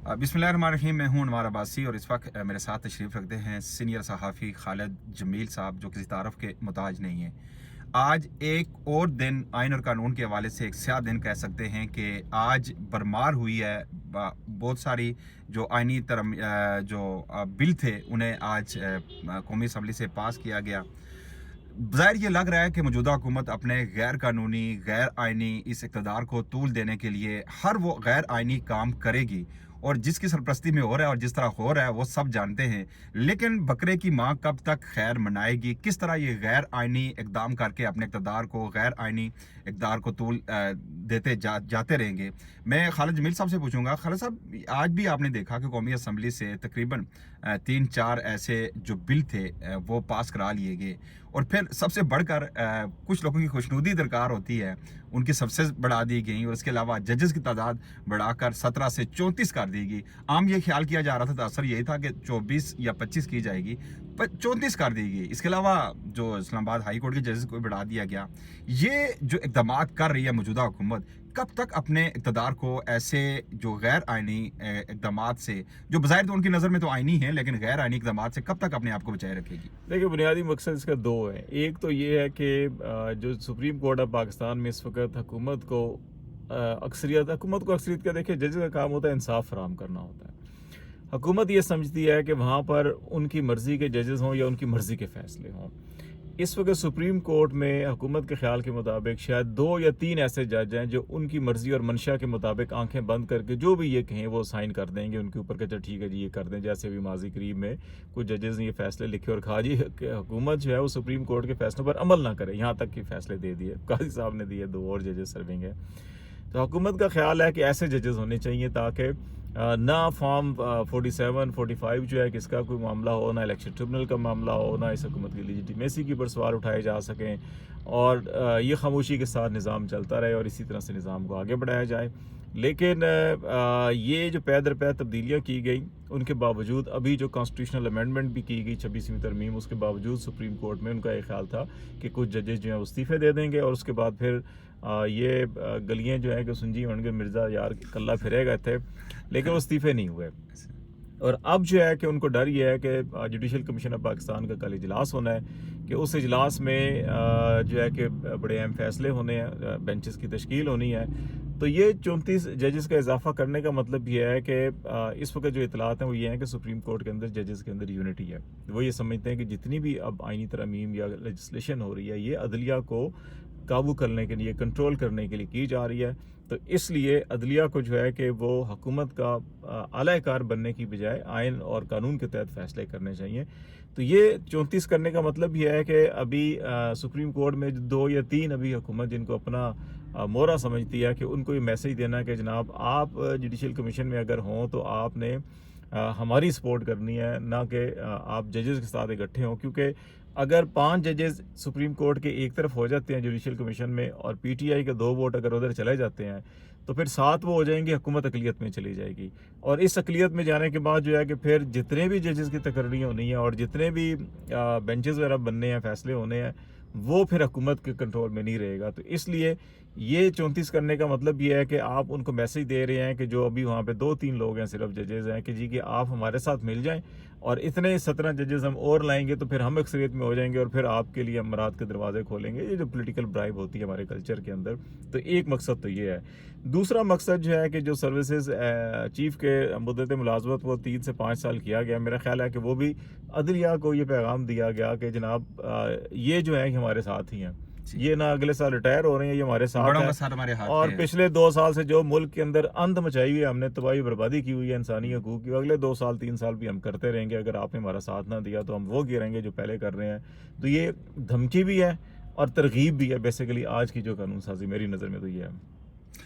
बिस्मिल्लाहिर्रहमानिर्रहीम। मैं हूं अनवार अब्बासी और इस वक्त मेरे साथ तशरीफ़ रखते हैं सीनियर सहाफ़ी खालिद जमील साहब, जो किसी तारफ़ के मुताज नहीं है। आज एक और दिन आइन और कानून के हवाले से एक स्याह दिन कह सकते हैं कि आज बरमार हुई है। बहुत सारी जो आइनी बिल थे उन्हें आज कौमी असम्बली से पास किया गया। ज़ाहिर ये लग रहा है कि मौजूदा हुकूमत अपने गैर कानूनी गैर आइनी इस इक़्तिदार को तूल देने के लिए हर वो गैर आइनी काम करेगी, और जिसकी सरपरस्ती में हो रहा है और जिस तरह हो रहा है वो सब जानते हैं। लेकिन बकरे की माँ कब तक खैर मनाएगी? किस तरह ये गैर आइनी इकदाम करके अपने इक़्तिदार को गैर आइनी इक़्तिदार को तूल देते जाते रहेंगे? मैं खालिद जमील साहब से पूछूंगा। खालिद साहब, आज भी आपने देखा कि कौमी असम्बली से तकरीबन 3-4 ऐसे जो बिल थे वो पास करा लिए गए, और फिर सबसे बढ़कर कुछ लोगों की खुशनुदी दरकार होती है, उनकी सबसे बढ़ा दी गई, और इसके अलावा जजेस की तादाद बढ़ाकर 17 से 34 कर दी गई। आम ये ख्याल किया जा रहा था, असर यही था कि 24 या 25 की जाएगी, पर 34 कर दी गई। इसके अलावा जो इस्लामाबाद हाई कोर्ट के जजेस को बढ़ा दिया गया। ये जो इक़दामात कर रही है मौजूदा हुकूमत, कब तक अपने इक़्तिदार को ऐसे जो गैर आइनी इक़दामात से, जो बज़ाहिर तो उनकी नज़र में तो आइनी है, लेकिन गैर आइनी इक़दामात से कब तक अपने आप को बचाए रखेगी? देखिए, बुनियादी मकसद इसका दो है। एक तो ये है कि जो सुप्रीम कोर्ट ऑफ पाकिस्तान में इस वक्त हुकूमत को अक्सरियत का, देखिए जजेस का काम होता है इंसाफ फराहम करना होता है। हुकूमत ये समझती है कि वहाँ पर उनकी मर्ज़ी के जजेस हों या उनकी मर्ज़ी के फ़ैसले हों। इस वक्त सुप्रीम कोर्ट में हुकूमत के ख्याल के मुताबिक शायद 2 या 3 ऐसे जज हैं जो उनकी मर्ज़ी और मंशा के मुताबिक आंखें बंद करके जो भी ये कहें वो साइन कर देंगे उनके ऊपर कि ठीक है जी ये कर दें। जैसे अभी माजी करीब में कुछ जजेस ने ये फैसले लिखे और कहा जी हुकूमत जो है वो सुप्रीम कोर्ट के फैसलों पर अमल ना करे, यहाँ तक के फैसले दे दिए। काजी साहब ने दिए, 2 और जजेस सर्विंग है। तो हुकूमत का ख्याल है कि ऐसे जजेस होने चाहिए ताकि ना फॉर्म 47, 45 जो है किसका कोई मामला हो, ना इलेक्शन ट्रिब्यूनल का मामला हो, ना इस हुकूमत की लेजिटिमेसी के ऊपर सवाल उठाए जा सकें, और ये खामोशी के साथ निज़ाम चलता रहे और इसी तरह से निज़ाम को आगे बढ़ाया जाए। लेकिन ये जो पै दर पै तब्दीलियाँ की गई, उनके बावजूद अभी जो कॉन्स्टिट्यूशनल अमेंडमेंट भी की गई 26वीं तरमीम, उसके बावजूद सुप्रीम कोर्ट में उनका ये ख्याल था कि कुछ जजेस जो हैं इस्तीफ़े दे देंगे, और उसके बाद फिर ये गलियाँ जो है कि सुंजी वनगर मिर्ज़ा यार कल्ला फिरे गए थे, लेकिन वो इस्तीफ़े नहीं हुए। और अब जो है कि उनको डर ये है कि जुडिशल कमीशन ऑफ पाकिस्तान का कल इजलास होना है, कि उस इजलास में जो है कि बड़े अहम फैसले होने हैं, बेंचेस की तश्कील होनी है। तो ये 34 जजेस का इजाफा करने का मतलब ये है कि इस वक्त जो इतलात हैं वो ये हैं कि सुप्रीम कोर्ट के अंदर जजेस के अंदर यूनिटी है। वो ये समझते हैं कि जितनी भी अब आइनी तरमीम या लेजिस्लेशन हो रही है, ये अदलिया को काबू करने के लिए, कंट्रोल करने के लिए की जा रही है। तो इसलिए अदलिया को जो है कि वो हुकूमत का आलाकार बनने की बजाय आइन और कानून के तहत फैसले करने चाहिए। तो ये 34 करने का मतलब ये है कि अभी सुप्रीम कोर्ट में 2 या 3 अभी हुकूमत जिनको अपना मोहरा समझती है कि उनको ये मैसेज देना है कि जनाब आप जुडिशल कमीशन में अगर हों तो आपने हमारी सपोर्ट करनी है, ना कि आप जजेस के साथ इकट्ठे हों। क्योंकि अगर 5 जजेस सुप्रीम कोर्ट के एक तरफ हो जाते हैं जुडिशल कमीशन में, और पीटीआई के 2 वोट अगर उधर चले जाते हैं, तो फिर 7 वो हो जाएंगे, हुकूमत अकलियत में चली जाएगी। और इस अकलियत में जाने के बाद जो है कि फिर जितने भी जजेस की तकर्री होनी है और जितने भी बेंचेस वगैरह बनने हैं, फैसले होने हैं, वो फिर हुकूमत के कंट्रोल में नहीं रहेगा। तो इसलिए ये 34 करने का मतलब ये है कि आप उनको मैसेज दे रहे हैं कि जो अभी वहाँ पे 2-3 लोग हैं, सिर्फ जजेस हैं, कि जी कि आप हमारे साथ मिल जाएं, और इतने 17 जजेस हम और लाएंगे तो फिर हम अक्सरियत में हो जाएंगे, और फिर आपके लिए हम रात के दरवाजे खोलेंगे। ये जो पॉलिटिकल ब्राइब होती है हमारे कल्चर के अंदर, तो एक मकसद तो ये है। दूसरा मकसद जो है कि जो सर्विसेज चीफ के मुद्दत मुलाजमत वो 3 से 5 साल किया गया, मेरा ख्याल है कि वो भी अदलिया को ये पैगाम दिया गया कि जनाब ये जो है कि हमारे साथ ही हैं, ये ना अगले साल रिटायर हो रहे हैं, ये हमारे साथ हैं। और पिछले 2 साल से जो मुल्क के अंदर अंध मचाई हुई है, हमने तबाही बर्बादी की हुई है इंसानी हकूक की, अगले 2 साल 3 साल भी हम करते रहेंगे। अगर आपने हमारा साथ ना दिया तो हम वो गिरेंगे जो पहले कर रहे हैं। तो ये धमकी भी है और तरगीब भी है बेसिकली आज की जो कानून साजी, मेरी नज़र में तो ये है।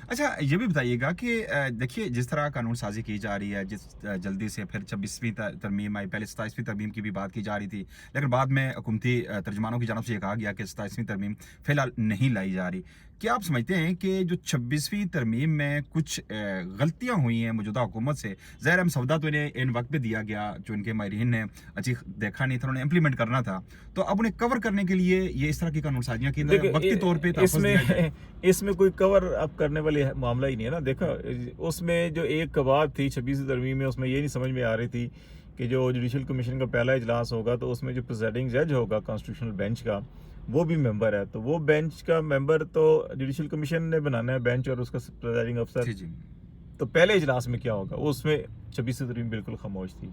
अच्छा, ये भी बताइएगा कि देखिए जिस तरह कानून साजी की जा रही है, जिस जल्दी से फिर 26वीं तरमीम आई, पहले 27वीं तरमीम की भी बात की जा रही थी, लेकिन बाद में हुकूमती तर्जुमानों की जानब से ये कहा गया कि 27वीं तरमीम फ़िलहाल नहीं लाई जा रही। क्या आप समझते हैं कि जो 26वीं तरमीम में कुछ गलतियां हुई हैं मौजूदा हुकूमत से, ज़ाहिर हम सवदा तो इन्हें इन वक्त पे दिया गया जो इनके माहिरीन ने अच्छी देखा नहीं था, उन्होंने इम्प्लीमेंट करना था, तो अब उन्हें कवर करने के लिए ये इस तरह की कानून साजियां की वक्ती तौर पे इसमें कोई कवर अप करने वाली मामला ही नहीं है ना। देखो उसमें जो एक कबात थी 26वीं तरमीम में, उसमें ये नहीं समझ में आ रही थी कि जो जुडिशल कमीशन का पहला इजलास होगा तो उसमें जो प्रेसिडिंग जज होगा कॉन्स्टिट्यूशनल बेंच का, वो भी मेंबर है, तो वो बेंच का मेंबर तो जुडिशल कमीशन ने बनाना है बेंच और उसका प्रेसिडिंग अफसर। जी जी। तो पहले इजलास में क्या होगा, उसमें 26वीं तरमीम बिल्कुल खामोश थी।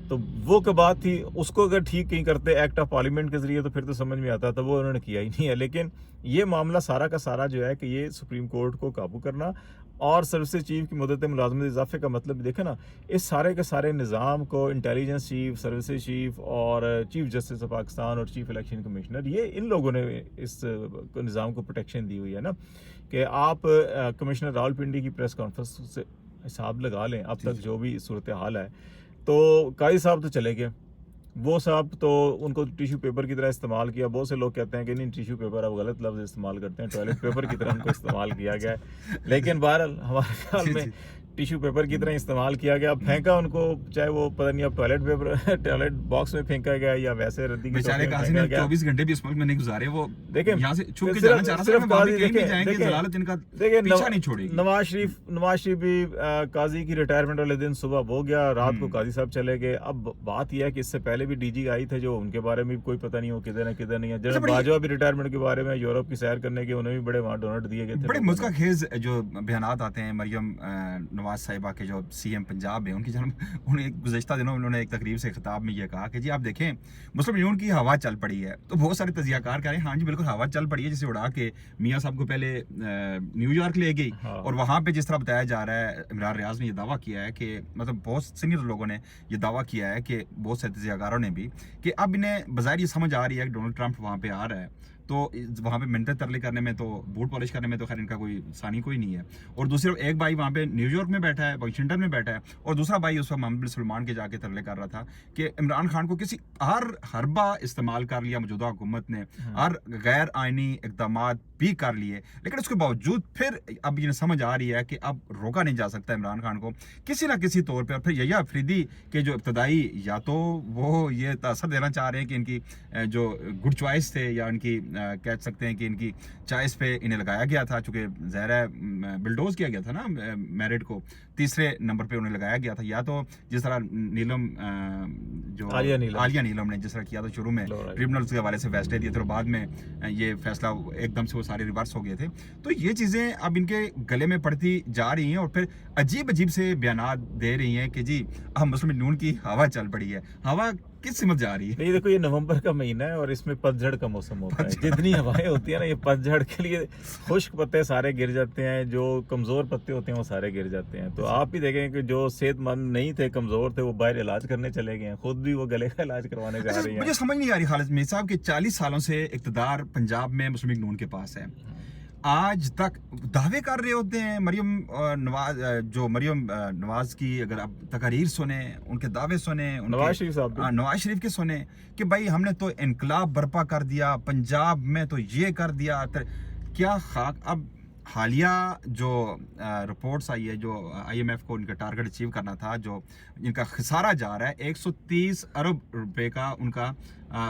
तो वो क्या बात थी, उसको अगर ठीक कहीं करते एक्ट ऑफ पार्लियामेंट के जरिए तो फिर तो समझ में आता था, वो उन्होंने किया ही नहीं है। लेकिन ये मामला सारा का सारा जो है कि ये सुप्रीम कोर्ट को काबू करना और सर्विस चीफ की मुद्दत मुलाजमत इजाफे का मतलब देखे ना, इस सारे के सारे निज़ाम को इंटेलिजेंस चीफ, सर्विस चीफ और चीफ जस्टिस ऑफ पाकिस्तान और चीफ इलेक्शन कमिश्नर, ये इन लोगों ने इस निज़ाम को प्रोटेक्शन दी हुई है ना। कि आप कमिश्नर रावलपिंडी की प्रेस कॉन्फ्रेंस से हिसाब लगा लें अब तक जो भी सूरत हाल है, तो काजी साहब तो चले गए, वो साहब तो उनको टिश्यू पेपर की तरह इस्तेमाल किया। बहुत से लोग कहते हैं कि नहीं टिश्यू पेपर अब गलत लफ्ज़ इस्तेमाल करते हैं, टॉयलेट पेपर की तरह उनको इस्तेमाल किया गया है। लेकिन बहरहाल हमारे ख्याल में टिश्यू पेपर की तरह इस्तेमाल किया गया, फेंका उनको, चाहे वो पता नहीं अब टॉयलेट पेपर टॉयलेट बॉक्स में फेंका गया या वैसे रद्दी की बेचारे काजी ने 24 घंटे भी इस मुल्क में नहीं गुजारे, वो देखें यहाँ से छुप के जाना चाह रहा था, वहां भी कहीं भी जाएंगे, जलालत इनका पीछा नहीं छोड़ेगी। नवाज शरीफ भी काजी की रिटायरमेंट वाले दिन सुबह हो गया, रात को काजी साहब चले गए। अब बात यह है कि इससे पहले भी डीजी आई थे जो उनके बारे में भी कोई पता नहीं हो किधर है किधर नहीं है। जनरल बाजवा भी रिटायरमेंट के बारे में यूरोप की सैर करने के, उन्हें भी बड़े वहाँ डोनेट दिए गए थे। बड़े मुझका खेज जो बयानात आते हैं मरियम नवाज साहिबा के जो सीएम पंजाब है उनकी, जन्म उन्हें गुज़श्ता दिनों उन्होंने एक तकरीब से खिताब में ये कहा कि जी आप देखें मुस्लिम यूनियन की हवा चल पड़ी है। तो बहुत सारे तजियाकार कह रहे हैं हाँ जी बिल्कुल हवा चल पड़ी है, जिसे उड़ा के मियाँ साहब को पहले न्यूयॉर्क ले गई। हाँ। और वहाँ पे जिस तरह बताया जा रहा है, इमरान रियाज ने ये दावा किया है कि मतलब बहुत सीनियर लोगों ने ये दावा किया है कि बहुत से तजियाकारों ने भी, कि अब इन्हें बज़ाहिर ये समझ आ रही है कि डोनाल्ड ट्रंप वहाँ पे आ रहा है, तो वहाँ पे मिन्नतें तरले करने में, तो बूट पॉलिश करने में तो खैर इनका कोई सानी कोई नहीं है। और दूसरे एक भाई वहाँ पे न्यूयॉर्क में बैठा है, वाशिंगटन में बैठा है, और दूसरा भाई उस वक्त मोहम्मद बिन सलमान के जाके तरले कर रहा था कि इमरान खान को किसी हर हरबा इस्तेमाल कर लिया मौजूदा हुकूमत ने, हर गैर आइनी इकदाम भी कर लिए, लेकिन उसके बावजूद फिर अब ये समझ आ रही है कि अब रोका नहीं जा सकता इमरान खान को किसी ना किसी तौर पर। फिर यही अफरीदी के जो इब्तदाई, या तो वो ये तासर देना चाह रहे हैं कि इनकी जो गुड चॉइस थे, या इनकी कह सकते हैं कि इनकी चॉइस पे इन्हें लगाया गया था, चूंकि ज़ाहिर है बिल्डोज किया गया था ना मैरिट को, तीसरे नंबर पे उन्हें लगाया गया था। या तो जिस तरह नीलम जो आलिया नीलम ने जिस तरह किया था शुरू में, ट्रिब्यूनल्स के हवाले से फैसले दिए थे, और बाद में ये फैसला एकदम से वो सारे रिवर्स हो गए थे। तो ये चीज़ें अब इनके गले में पड़ती जा रही हैं, और फिर अजीब अजीब से बयानात दे रही हैं कि जी हम मुस्लिम यूनियन की हवा चल पड़ी है। हवा किस समझ जा रही है? नहीं देखो, ये नवंबर का महीना है और इसमें पतझड़ का मौसम होता है। जितनी हवाएं होती है ना, ये पतझड़ के लिए खुश्क पत्ते सारे गिर जाते हैं, जो कमजोर पत्ते होते हैं वो सारे गिर जाते हैं। तो आप भी देखें कि जो सेहतमंद नहीं थे, कमजोर थे, वो बाहर इलाज करने चले गए हैं, खुद भी वो गले का इलाज करवाने जा रही है। मुझे समझ नहीं आ रही खालिद मीर साहब कि 40 सालों से इक़्तिदार पंजाब में मुस्लिम लीग नून के पास है, आज तक दावे कर रहे होते हैं। मरियम नवाज की अगर आप तकारीर सुने, उनके दावे सुने, नवाज शरीफ के सुने कि भाई हमने तो इनकलाब बर्पा कर दिया, पंजाब में तो ये कर दिया, क्या खाक। अब हालिया जो रिपोर्ट्स आई है, जो IMF को इनका टारगेट अचीव करना था, जो इनका खसारा जा रहा है 130 अरब रुपए का उनका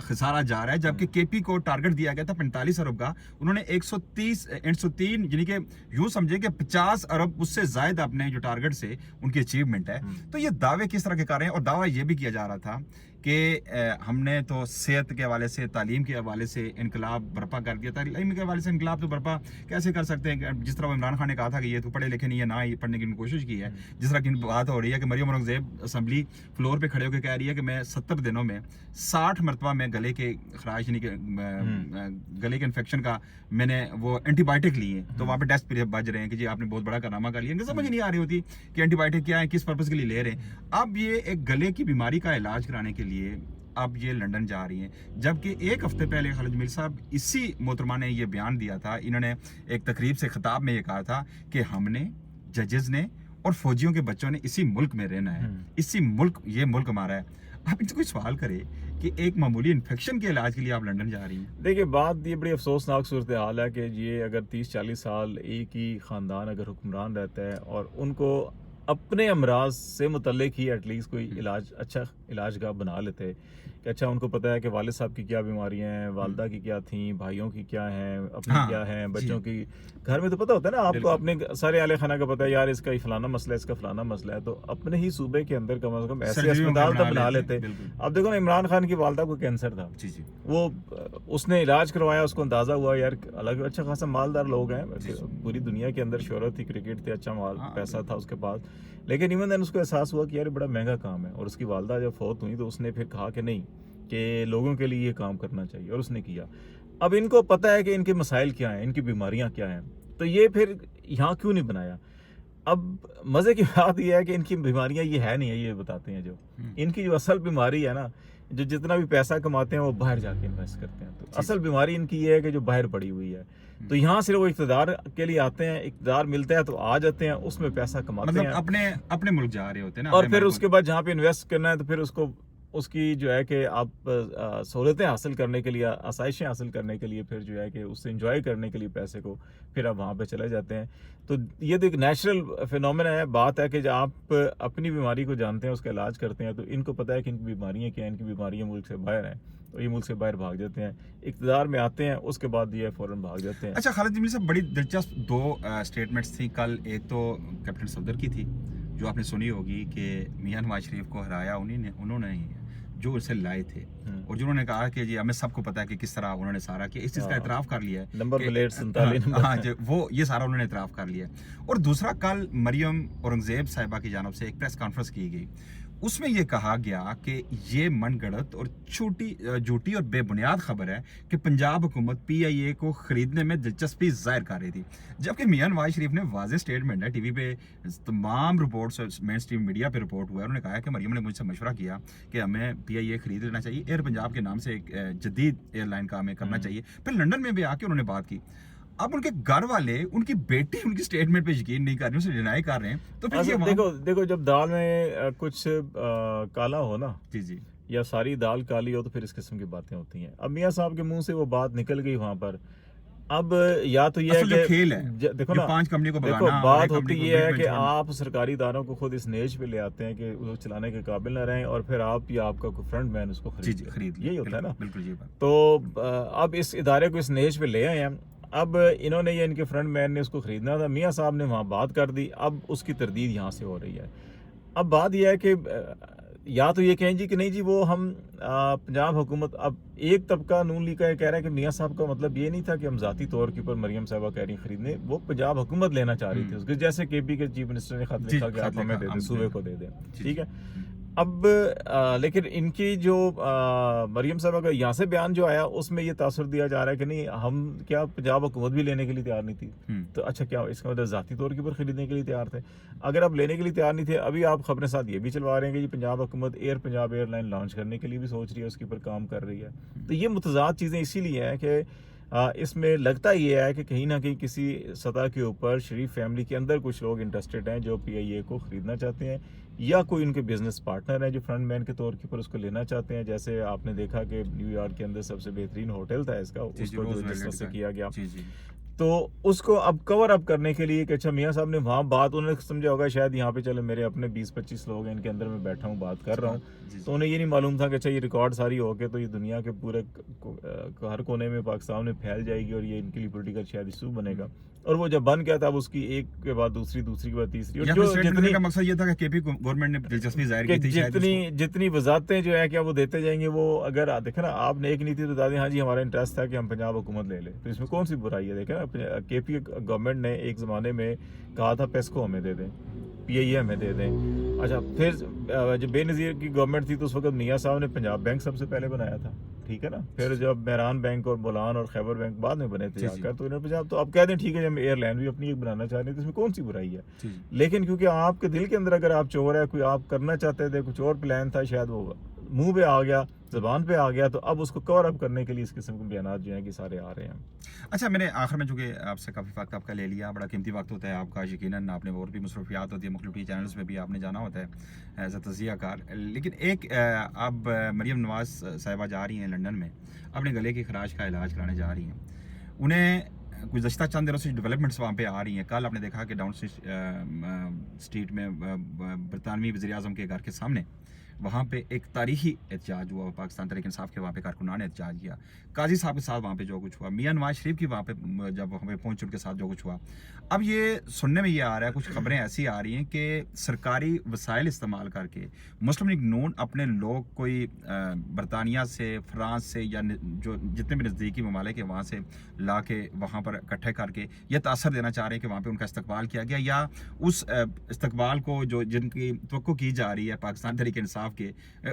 खसारा जा रहा है, जबकि KP को टारगेट दिया गया था 45 अरब का, उन्होंने 103 यानी कि यूँ समझे कि 50 अरब उससे ज़ायद अपने जो टारगेट से उनकी अचीवमेंट है। तो ये दावे किस तरह के कर रहे हैं? और दावा ये भी किया जा रहा था कि हमने तो सेहत के हवाले से, तालीम के हवाले से इनकलाब बर्पा कर दिया। तालीम के हवाले से इनकलाब तो बर्पा कैसे कर सकते हैं? जिस तरह इमरान खान ने कहा था कि ये तो पढ़े लिखे नहीं है, ना ये पढ़ने की कोशिश की है। जिस तरह की बात हो रही है कि मरियम औरंगजेब असम्बली फ्लोर पे खड़े होकर कह रही है कि मैं 70 दिनों में 60 मरतबा में गले के खराश यानी कि गले के इन्फेक्शन का मैंने वो एंटीबायोटिक लिए, तो वहाँ पे टेस्ट पीरियड बज रहे हैं कि जी आपने बहुत बड़ा कारनामा कर लिया। इनको समझ नहीं आ रही होती कि एंटीबायोटिक क्या है, किस पर्पज़ के लिए ले रहे हैं। अब ये एक गले की बीमारी का इलाज कराने के लिए अब ये लंदन जा रही हैं, जबकि एक हफ्ते पहले खालिद मीर साहब इसी मोहतरमा ने ये बयान दिया था। इन्होंने एक तकरीब से खिताब में ये कहा था कि हमने, जजेस ने और फौजियों के बच्चों ने इसी मुल्क में रहना है, इसी मुल्क, ये मुल्क हमारा है। آپ ان سے کوئی سوال کریں کہ ایک معمولی انفیکشن کے علاج کے لیے آپ لندن جا رہی ہیں. دیکھیے بات یہ بڑی افسوسناک صورتحال ہے کہ یہ اگر 30-40 سال ایک ہی خاندان اگر حکمران رہتا ہے اور ان کو اپنے امراض سے متعلق ہی ایٹ لیسٹ کوئی علاج اچھا علاج گاہ بنا لیتے کہ اچھا ان کو پتہ ہے کہ والد صاحب کی کیا بیماریاں ہیں، والدہ کی کیا تھیں، بھائیوں کی کیا ہیں، اپنی کیا ہیں، بچوں کی گھر میں تو پتہ ہوتا ہے نا آپ کو، اپنے سارے اہل خانہ کا پتہ ہے یار اس کا فلانا مسئلہ ہے، اس کا فلانا مسئلہ ہے، تو اپنے ہی صوبے کے اندر کم از کم ایسے اسپتال تو بنا لیتے. اب دیکھو نا عمران خان کی والدہ کو کینسر تھا، وہ اس نے علاج کروایا، اس کو اندازہ ہوا یار الگ اچھا خاصا مالدار لوگ ہیں، پوری دنیا کے اندر شہرت تھی، کرکٹ تھی، اچھا مال پیسہ تھا اس کے پاس، لیکن ایون دین اس کو احساس ہوا کہ یار بڑا مہنگا کام ہے. اور اس کی والدہ جب فوت ہوئی تو اس نے پھر کہا کہ نہیں، کہ لوگوں کے لیے یہ کام کرنا چاہیے، اور اس نے کیا. اب ان کو پتہ ہے کہ ان کے مسائل کیا ہیں، ان کی بیماریاں کیا ہیں، تو یہ پھر یہاں کیوں نہیں بنایا. اب مزے کی بات یہ ہے کہ ان کی بیماریاں یہ ہے نہیں ہے، یہ بتاتے ہیں جو ان کی جو اصل بیماری ہے نا، جو جتنا بھی پیسہ کماتے ہیں وہ باہر جا کے انویسٹ کرتے ہیں. تو اصل بیماری ان کی یہ ہے کہ جو باہر پڑی ہوئی ہے. تو یہاں صرف وہ اقتدار کے لیے آتے ہیں، اقتدار ملتا ہے تو آ جاتے ہیں، اس میں پیسہ کماتے ہیں، مطلب اپنے ملک جا رہے ہوتے ہیں نا، اور پھر اس کے بعد جہاں پہ انویسٹ کرنا ہے تو پھر اس کی جو ہے کہ آپ سہولتیں حاصل کرنے کے لیے، آسائشیں حاصل کرنے کے لیے، پھر جو ہے کہ اس سے انجوائے کرنے کے لیے پیسے کو پھر آپ وہاں پہ چلے جاتے ہیں. تو یہ تو ایک نیچرل فینومینا ہے. بات ہے کہ جب آپ اپنی بیماری کو جانتے ہیں، اس کا علاج کرتے ہیں، تو ان کو پتہ ہے کہ ان کی بیماریاں کیا ہیں، ان کی بیماریاں ملک سے باہر ہیں، تو یہ ملک سے باہر بھاگ جاتے ہیں، اقتدار میں آتے ہیں، اس کے بعد یہ فوراً بھاگ جاتے ہیں. اچھا خالد جمیل صاحب، بڑی دلچسپ دو سٹیٹمنٹس تھیں کل. ایک تو کیپٹن صفدر کی تھی جو آپ نے سنی ہوگی کہ میاں نواز شریف کو ہرایا انہوں نے جو اسے لائے تھے، اور جنہوں نے کہا کہ جی ہمیں سب کو پتا ہے کہ کس طرح انہوں نے سارا کیا، اس چیز کا اعتراف کر لیا ہے، نمبر پلیٹ 47 ہاں جی، وہ یہ سارا انہوں نے اعتراف کر لیا ہے. اور دوسرا، کل مریم اورنگزیب صاحبہ کی جانب سے ایک پریس کانفرنس کی گئی، اس میں یہ کہا گیا کہ یہ من گڑت اور جھوٹی اور بے بنیاد خبر ہے کہ پنجاب حکومت پی آئی اے کو خریدنے میں دلچسپی ظاہر کر رہی تھی. جبکہ میاں نواز شریف نے واضح سٹیٹمنٹ ہے، ٹی وی پہ تمام رپورٹس، مین سٹریم میڈیا پہ رپورٹ ہوا ہے، انہوں نے کہا ہے کہ مریم نے مجھ سے مشورہ کیا کہ ہمیں پی آئی اے خرید لینا چاہیے، ایئر پنجاب کے نام سے ایک جدید ایئر لائن کا ہمیں کرنا چاہیے. پھر لندن میں بھی آ کے انہوں نے بات کی. اب ان کے گھر والے، ان کی بیٹی ان کی سٹیٹمنٹ پہ یقین نہیں کر رہے، اسے ڈینائی کر رہے ہیں. تو پھر دیکھو جب دال میں کچھ کالا ہو نا، جی یا ساری دال کالی ہو، تو پھر اس قسم کی باتیں ہوتی ہیں. اب میاں صاحب کے منہ سے وہ بات نکل گئی وہاں پر. اب یا تو یہ ہے کہ کھیل ہے، دیکھو نا، 5 کمپنی کو دیکھو بات ہوتی یہ ہے کہ آپ سرکاری اداروں کو خود اس نیج پہ لے آتے ہیں کہ وہ چلانے کے قابل نہ رہیں، اور پھر آپ یا آپ کا کوئی فرنٹ مین اس کو خرید، یہی ہوتا ہے نا. بالکل جی. تو اب اس ادارے کو اس نیج پہ لے آئے ہیں. اب انہوں نے یہ، ان کے فرنٹ مین نے اس کو خریدنا تھا، میاں صاحب نے وہاں بات کر دی، اب اس کی تردید یہاں سے ہو رہی ہے. اب بات یہ ہے کہ یا تو یہ کہیں جی کہ نہیں جی وہ ہم پنجاب حکومت، اب ایک طبقہ نون لیگ کا یہ کہہ رہا ہے کہ میاں صاحب کا مطلب یہ نہیں تھا کہ ہم ذاتی طور کے اوپر مریم صاحبہ کہہ رہی خریدنے، وہ پنجاب حکومت لینا چاہ رہی تھی اس کے، جیسے کے پی کے چیف منسٹر نے خط لکھا کہ آپ ہمیں دے دیں، صوبے کو دے دیں، ٹھیک ہے. اب لیکن ان کی جو مریم صاحبہ کا یہاں سے بیان جو آیا، اس میں یہ تاثر دیا جا رہا ہے کہ نہیں، ہم کیا پنجاب حکومت بھی لینے کے لیے تیار نہیں تھی. تو اچھا کیا اس کا مطلب ذاتی طور کے اوپر خریدنے کے لیے تیار تھے؟ اگر آپ لینے کے لیے تیار نہیں تھے، ابھی آپ خبریں ساتھ یہ بھی چلوا رہے ہیں کہ یہ پنجاب حکومت پنجاب ایئر لائن لانچ کرنے کے لیے بھی سوچ رہی ہے، اس کے اوپر کام کر رہی ہے. تو یہ متضاد چیزیں اسی لیے ہیں کہ اس میں لگتا یہ ہے کہ کہیں نہ کہیں کسی سطح کے اوپر شریف فیملی کے اندر کچھ لوگ انٹرسٹڈ ہیں جو پی آئی اے کو خریدنا چاہتے ہیں، یا کوئی ان کے بزنس پارٹنر ہیں جو فرنٹ مین کے طور کے اوپر اس کو لینا چاہتے ہیں. جیسے آپ نے دیکھا کہ نیو یارک کے اندر سب سے بہترین ہوٹل تھا اس کا، اس کو جو جس طرح سے کیا گیا، تو اس کو اب کور اپ کرنے کے لیے کہ اچھا میاں صاحب نے وہاں بات، انہوں نے سمجھا ہوگا شاید یہاں پہ چلے میرے اپنے 20-25 لوگ ہیں، ان کے اندر میں بیٹھا ہوں، بات کر رہا ہوں. تو انہیں یہ نہیں معلوم تھا کہ اچھا یہ ریکارڈ ساری ہو کے تو یہ دنیا کے پورے ہر کونے میں پاکستان میں پھیل جائے گی، اور یہ ان کے لیے پولیٹیکل شاید ایشو بنے گا. اور وہ جب بن گیا تھا، اب اس کی ایک کے بعد دوسری کے بعد تیسری، اور جو جتنی کا مقصد یہ تھا کہ کے پی گورنمنٹ نے دلچسپی ظاہر کی تھی، جتنی وضاحتیں جو ہے کیا وہ دیتے جائیں گے. وہ اگر دیکھیں نا، آپ نے ایک نیتی بتا دیں، ہاں جی ہمارا انٹرسٹ تھا کہ ہم پنجاب حکومت لے لیں، تو اس میں کون سی برائی ہے؟ دیکھیں نا، کے پی گورنمنٹ نے ایک زمانے میں کہا تھا پیسکو ہمیں دے دیں، پی آئی اے ہمیں دے دیں. اچھا پھر جب بے نظیر کی گورنمنٹ تھی تو اس وقت میاں صاحب نے پنجاب بینک سب سے پہلے بنایا تھا، ٹھیک ہے نا. پھر جب مہران بینک اور بولان اور خیبر بینک بعد میں بنے تھے آ کر، تو انہوں نے پنجاب، تو آپ کہہ دیں ٹھیک ہے ہم ایئر لائن بھی اپنی ایک بنانا چاہ رہے ہیں، تو اس میں کون سی برائی ہے؟ لیکن کیونکہ آپ کے دل کے اندر اگر آپ چور ہے، کوئی آپ کرنا چاہتے تھے، کچھ اور پلان تھا، شاید وہ منہ پہ آ گیا, زبان پہ آ گیا, تو اب اس کو کور اپ کرنے کے لیے اس قسم کے بیانات جو ہیں کہ سارے آ رہے ہیں. اچھا میں نے آخر میں چونکہ آپ سے کافی وقت آپ کا لے لیا, بڑا قیمتی وقت ہوتا ہے آپ کا, یقیناً آپ نے اور بھی مصروفیات ہوتی ہے, مختلف ٹی چینلز پہ بھی آپ نے جانا ہوتا ہے ایز اے تجزیہ کار, لیکن ایک اب مریم نواز صاحبہ جا رہی ہیں لنڈن میں, اپنے گلے کی خراش کا علاج کرانے جا رہی ہیں. انہیں گزشتہ چند دنوں سے ڈیولپمنٹس وہاں پہ آ رہی ہیں. کل آپ نے دیکھا کہ ڈاؤن اسٹریٹ میں برطانوی وزیر اعظم کے گھر کے سامنے وہاں پہ ایک تاریخی احتجاج ہوا, پاکستان تحریک انصاف کے وہاں پہ کارکنان نے احتجاج کیا, قاضی صاحب کے ساتھ وہاں پہ جو کچھ ہوا, میاں نواز شریف کی وہاں پہ جب وہاں پہ پہنچ ان کے ساتھ جو کچھ ہوا. اب یہ سننے میں یہ آ رہا ہے, کچھ خبریں ایسی آ رہی ہیں کہ سرکاری وسائل استعمال کر کے مسلم لیگ نون اپنے لوگ کوئی برطانیہ سے, فرانس سے, یا جو جتنے بھی نزدیکی ممالک ہیں وہاں سے لا کے وہاں پر اکٹھے کر کے یہ تاثر دینا چاہ رہے ہیں کہ وہاں پہ ان کا استقبال کیا گیا, یا اس استقبال کو جو جن کی توقع کی جا رہی ہے پاکستان تحریک انصاف کے,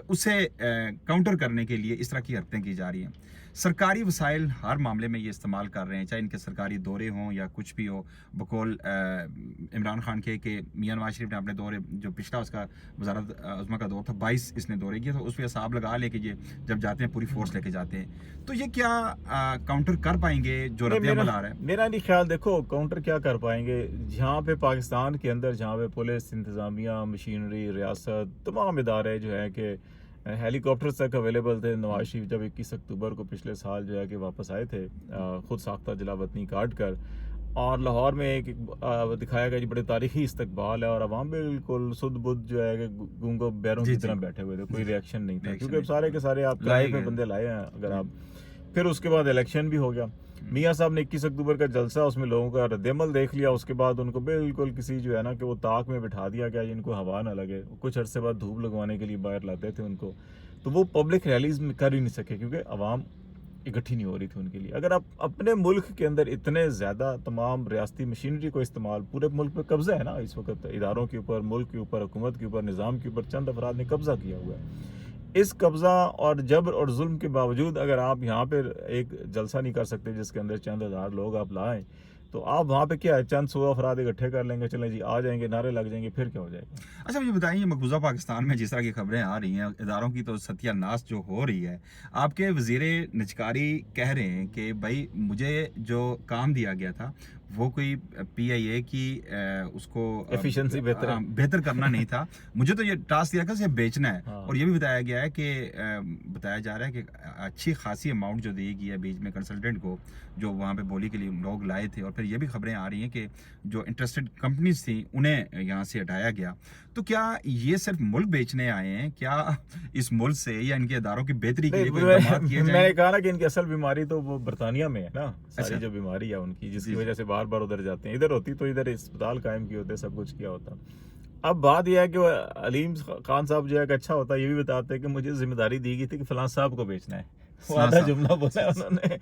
اسے کاؤنٹر کرنے کے لیے اس طرح کی حرکتیں کی جا رہی ہیں. سرکاری وسائل ہر معاملے میں یہ استعمال کر رہے ہیں, چاہے ان کے سرکاری دورے ہوں یا کچھ بھی ہو. بقول عمران خان کے کہ میاں نواز شریف نے اپنے دورے جو پچھلا اس کا وزارت عظمیٰ کا دور تھا 22 اس نے دورے کیا, تو اس پہ حساب لگا لے کہ یہ جب جاتے ہیں پوری فورس لے کے جاتے ہیں, تو یہ کیا کاؤنٹر کر پائیں گے جو رد عمل آ رہا ہے؟ میرا نہیں خیال, دیکھو کاؤنٹر کیا کر پائیں گے, جہاں پہ پاکستان کے اندر جہاں پہ پولیس, انتظامیہ, مشینری, ریاست, تمام ادارے جو ہے کہ ہیلی کاپٹر تک اویلیبل تھے. نواز شریف جب 21 اکتوبر کو پچھلے سال جو ہے کہ واپس آئے تھے خود ساختہ جلا وطنی کاٹ کر, اور لاہور میں ایک دکھایا گیا جی بڑے تاریخی استقبال ہے, اور عوام بالکل سدھ بدھ جو ہے کہ گونگو بیروں کی طرح بیٹھے ہوئے تھے, کوئی ریئیکشن نہیں تھا, کیونکہ سارے کے سارے آپ کرائے پہ بندے لائے ہیں اگر آپ. پھر اس کے بعد الیکشن بھی ہو گیا, میاں صاحب نے 21 اکتوبر کا جلسہ, اس میں لوگوں کا رد عمل دیکھ لیا, اس کے بعد ان کو بالکل کسی جو ہے نا کہ وہ طاق میں بٹھا دیا گیا جن کو ہوا نہ لگے. کچھ عرصے بعد دھوپ لگوانے کے لیے باہر لاتے تھے ان کو, تو وہ پبلک ریلیز میں کر ہی نہیں سکے کیونکہ عوام اکٹھی نہیں ہو رہی تھی ان کے لیے. اگر آپ اپنے ملک کے اندر اتنے زیادہ تمام ریاستی مشینری کو استعمال, پورے ملک پہ قبضہ ہے نا اس وقت, اداروں کے اوپر, ملک کے اوپر, حکومت کے اوپر, نظام کے اوپر چند افراد نے قبضہ کیا ہوا ہے. اس قبضہ اور جبر اور ظلم کے باوجود اگر آپ یہاں پہ ایک جلسہ نہیں کر سکتے جس کے اندر چند ہزار لوگ آپ لائیں, تو آپ وہاں پہ کیا ہے, چند 100 افراد اکٹھے کر لیں گے, چلیں جی آ جائیں گے, نعرے لگ جائیں گے, پھر کیا ہو جائے گا؟ اچھا مجھے بتائیے, مقبوضہ پاکستان میں جس طرح کی خبریں آ رہی ہیں, اداروں کی تو ستیہ ناس جو ہو رہی ہے, آپ کے وزیر نجکاری کہہ رہے ہیں کہ بھائی مجھے جو کام دیا گیا تھا وہ کوئی پی آئی اے کی اس کو ایفیشنسی بہتر کرنا نہیں تھا, مجھے تو یہ ٹاسک دیا کہ اسے بیچنا ہے. اور یہ بھی بتایا گیا ہے کہ بتایا جا رہا ہے کہ اچھی خاصی اماؤنٹ جو دی گئی ہے بیچ میں کنسلٹنٹ کو, جو وہاں پہ بولی کے لیے لوگ لائے تھے. اور پھر یہ بھی خبریں آ رہی ہیں کہ جو انٹرسٹڈ کمپنیز تھیں انہیں یہاں سے ہٹایا گیا. تو کیا یہ صرف ملک بیچنے آئے ہیں, کیا اس ملک سے یا ان کے اداروں کی بہتری کے لیے کوئی اقدامات کیے جائیں؟ میں نے کہا نا کہ ان کی اصل بیماری تو وہ برطانیہ میں ہے نا, ساری جو بیماری ہے ان کی, جس کی وجہ سے بار بار ادھر جاتے ہیں. ادھر ہوتی تو ادھر اسپتال قائم کیے ہوتے, سب کچھ کیا ہوتا. اب بات یہ ہے کہ علیم خان صاحب جو ہے کہ اچھا ہوتا, یہ بھی بتاتے ہیں کہ مجھے ذمہ داری دی گئی تھی کہ فلاں صاحب کو بیچنا ہے. آدھا جملہ بولا انہوں نے,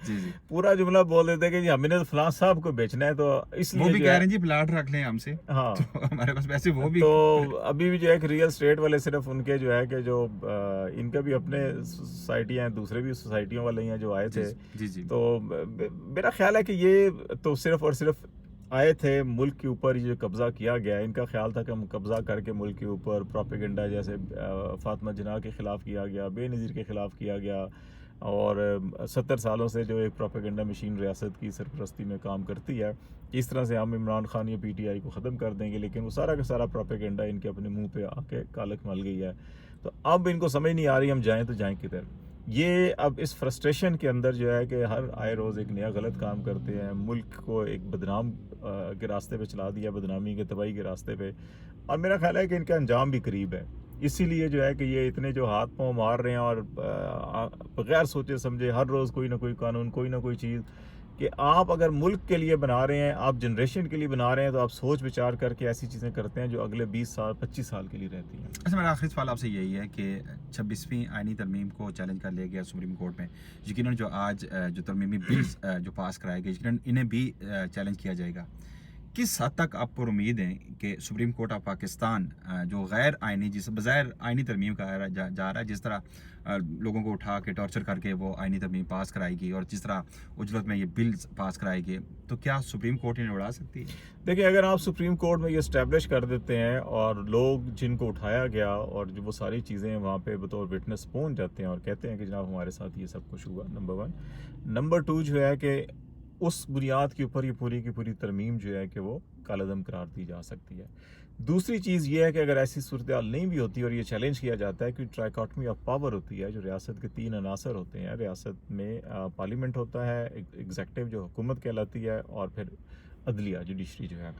پورا جملہ بول دیتے کہ جی ہم نے فلاں صاحب کو بیچنا ہے, تو اس لیے وہ بھی کہہ رہے ہیں جی پلاٹ رکھ لیں ہم سے. ہاں ہمارے پاس پیسے وہ بھی. تو ابھی بھی جو ہے کہ ریئل اسٹیٹ والے صرف ان کے جو ہے کہ جو ان کے بھی اپنے سوسائٹیاں ہیں, دوسرے بھی سوسائٹیوں والے ہیں جو آئے تھے. تو میرا خیال ہے کہ یہ تو صرف اور صرف آئے تھے ملک کے اوپر یہ قبضہ کیا گیا. ان کا خیال تھا کہ ہم قبضہ کر کے ملک کے اوپر پروپیگنڈا, جیسے فاطمہ جناح کے خلاف کیا گیا, بے نظیر کے خلاف کیا گیا, اور 70 سالوں سے جو ایک پروپیگنڈا مشین ریاست کی سرپرستی میں کام کرتی ہے, اس طرح سے ہم عمران خان یا پی ٹی آئی کو ختم کر دیں گے. لیکن وہ سارا کا سارا پروپیگنڈا ان کے اپنے منہ پہ آ کے کالک مل گئی ہے. تو اب ان کو سمجھ نہیں آ رہی ہم جائیں تو جائیں کدھر. یہ اب اس فرسٹریشن کے اندر جو ہے کہ ہر آئے روز ایک نیا غلط کام کرتے ہیں, ملک کو ایک بدنام کے راستے پہ چلا دیا, بدنامی کے تباہی کے راستے پہ. اور میرا خیال ہے کہ ان کا انجام بھی قریب ہے. اسی لیے جو ہے کہ یہ اتنے جو ہاتھ پاؤں مار رہے ہیں, اور بغیر سوچے سمجھے ہر روز کوئی نہ کوئی قانون, کوئی نہ کوئی چیز, کہ آپ اگر ملک کے لیے بنا رہے ہیں, آپ جنریشن کے لیے بنا رہے ہیں, تو آپ سوچ وچار کر کے ایسی چیزیں کرتے ہیں جو اگلے 20 سال 25 سال کے لیے رہتی ہیں. اچھا میرا آخری سوال آپ سے یہی ہے کہ 26ویں آئینی ترمیم کو چیلنج کر لیا گیا سپریم کورٹ میں, یقیناً جو آج جو ترمیمی بلز جو پاس کرائے گئے, یقیناً انہیں بھی چیلنج کیا جائے گا. किस हद तक आप पर उम्मीद है कि सुप्रीम कोर्ट ऑफ पाकिस्तान जो गैर आइनी जिस बगैर आइनी तरमीम का जा रहा है, जिस तरह लोगों को उठा के टॉर्चर करके वो आइनी तरमीम पास कराएगी और जिस तरह उजरत में ये बिल पास कराएगी, तो क्या सुप्रीम कोर्ट इन्हें उड़ा सकती है? देखिए, अगर आप सुप्रीम कोर्ट में ये इस्टेब्लिश कर देते हैं और लोग जिनको उठाया गया और जो वो सारी चीज़ें वहाँ पे बतौर विटनेस पहुँच जाते हैं और कहते हैं कि जनाब हमारे साथ ये सब कुछ हुआ, नंबर 1। नंबर 2 जो है कि उस बुनियाद के ऊपर ये पूरी की पूरी तरमीम जो है कि वो कालादम करार दी जा सकती है। दूसरी चीज़ ये है कि अगर ऐसी सूरत हाल नहीं भी होती और ये चैलेंज किया जाता है कि ट्राइकॉटमी ऑफ पावर होती है, जो रियासत के 3 अनासर होते हैं, रियासत में पार्लियामेंट होता है, एग्जेक्टिव जो हुकूमत कहलाती है, और फिर अदलिया जुडिशरी जो है,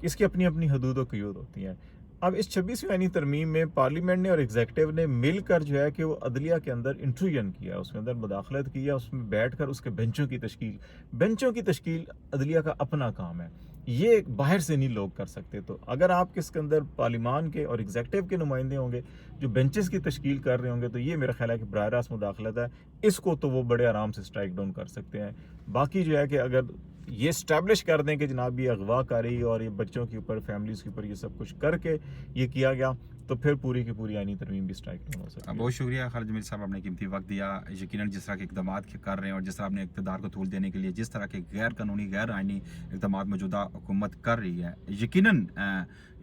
इसकी अपनी अपनी हदूद व क़यूद होती हैं। अब इस 26वीं आईनी तरमीम में पार्लियामेंट ने और एग्जेक्टिव ने मिलकर जो है कि वो अदलिया के अंदर इंट्रूजन किया, उसके अंदर मुदाखलत किया, उसमें बैठकर उसके बेंचों की तश्कील अदलिया का अपना काम है, ये बाहर से नहीं लोग कर सकते। तो अगर आप किसके अंदर पार्लियामान के और एग्जेक्टिव के नुमाइंदे होंगे जो बेंचेस की तश्कील कर रहे होंगे, तो ये मेरा ख्याल है कि बराह रास्त मुदाखलत है, इसको तो वो बड़े आराम से स्ट्राइक डाउन कर सकते हैं। बाकी जो है कि अगर ये स्टैब्लिश कर दें कि जनाब ये अगवाकारी और ये बच्चों के ऊपर, फैमिलीज़ के ऊपर ये सब कुछ करके ये किया गया, तो फिर पूरी की पूरी आईनी तरमीम भी स्ट्राइक डाउन हो सकती है। बहुत शुक्रिया खालिद जमील साहब, आपने कीमती वक्त दिया। यकीनन जिस तरह के इकदाम कर रहे हैं और जिस तरह आपने इक़्तिदार को तूल देने के लिए जिस तरह के गैर कानूनी गैर आइनी इक़दाम मौजूदा हुकूमत कर रही है, यकीनन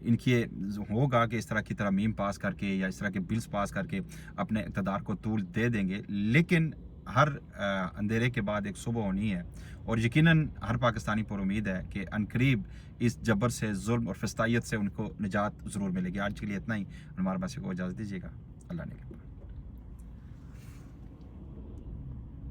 इनकी होगा कि इस तरह की तरमीम पास करके या इस तरह के बिल्स पास करके अपने इक़्तिदार को तूल दे देंगे। लेकिन हर अंधेरे के बाद एक सुबह होनी है और यकीनन हर पाकिस्तानी पर उम्मीद है कि अनकरीब इस जबर से, जुल्म और फस्तायत से उनको निजात ज़रूर मिलेगी। आज के लिए इतना ही। हमारे पास को इजाज़त दीजिएगा। अल्लाह ने